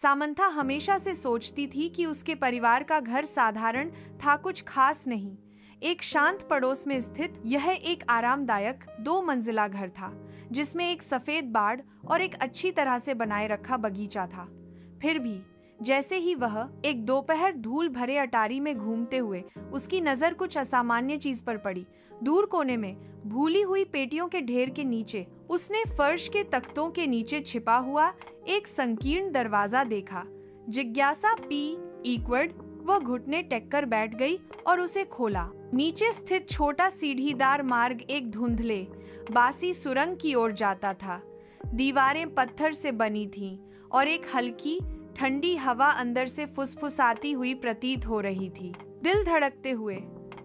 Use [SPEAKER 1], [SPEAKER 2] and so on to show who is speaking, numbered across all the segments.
[SPEAKER 1] Samantha हमेशा से सोचती थी कि उसके परिवार का घर साधारण था, कुछ खास नहीं। एक शांत पड़ोस में स्थित यह एक आरामदायक 2 मंजिला घर था, जिसमें एक सफेद बाड़ और एक अच्छी तरह से बनाए रखा बगीचा था। फिर भी जैसे ही वह एक दोपहर धूल भरे अटारी में घूमते हुए उसकी नजर कुछ असामान्य चीज पर पड़ी। दूर कोने में भूली हुई पेटियों के ढेर के नीचे उसने फर्श के तख्तों के नीचे छिपा हुआ एक संकीर्ण दरवाजा देखा। जिज्ञासा पी इक्वड वह घुटने टेक कर बैठ गई और उसे खोला। नीचे स्थित छोटा सीढ़ीदार मार्ग एक धुंधले बासी सुरंग की ओर जाता था। दीवारें पत्थर से बनी थीं और एक हल्की ठंडी हवा अंदर से फुसफुसाती हुई प्रतीत हो रही थी। दिल धड़कते हुए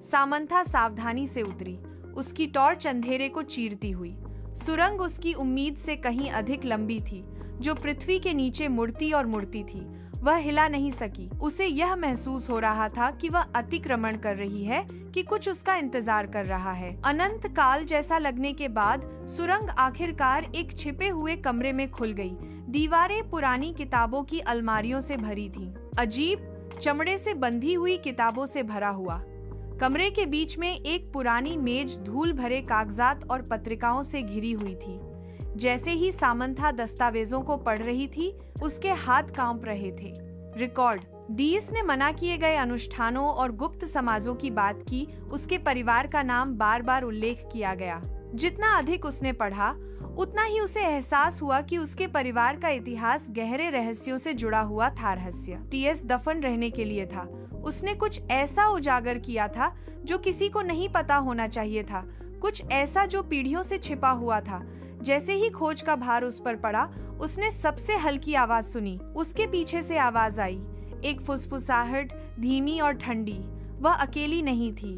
[SPEAKER 1] सामंथा सावधानी से उतरी, उसकी टॉर्च अंधेरे को चीरती हुई। सुरंग उसकी उम्मीद से कहीं अधिक लंबी थी, जो पृथ्वी के नीचे मुड़ती और मुड़ती थी। वह हिला नहीं सकी। उसे यह महसूस हो रहा था कि वह अतिक्रमण कर रही है, कि कुछ उसका इंतजार कर रहा है। अनंत काल जैसा लगने के बाद सुरंग आखिरकार एक छिपे हुए कमरे में खुल गई। दीवारें पुरानी किताबों की अलमारियों से भरी थीं, अजीब चमड़े से बंधी हुई किताबों से भरा हुआ। कमरे के बीच में एक पुरानी मेज धूल भरे कागजात और पत्रिकाओं से घिरी हुई थी। जैसे ही सामंथा दस्तावेजों को पढ़ रही थी, उसके हाथ कांप रहे थे। रिकॉर्ड डीएस ने मना किए गए अनुष्ठानों और गुप्त समाजों की बात की। उसके परिवार का नाम बार बार उल्लेख किया गया। जितना अधिक उसने पढ़ा, उतना ही उसे एहसास हुआ कि उसके परिवार का इतिहास गहरे रहस्यों से जुड़ा हुआ था। रहस्य टीएस दफन रहने के लिए था। उसने कुछ ऐसा उजागर किया था जो किसी को नहीं पता होना चाहिए था, कुछ ऐसा जो पीढ़ियों से छिपा हुआ था। जैसे ही खोज का भार उस पर पड़ा, उसने सबसे हल्की आवाज सुनी। उसके पीछे से आवाज आई, एक फुसफुसाहट, धीमी और ठंडी। वह अकेली नहीं थी।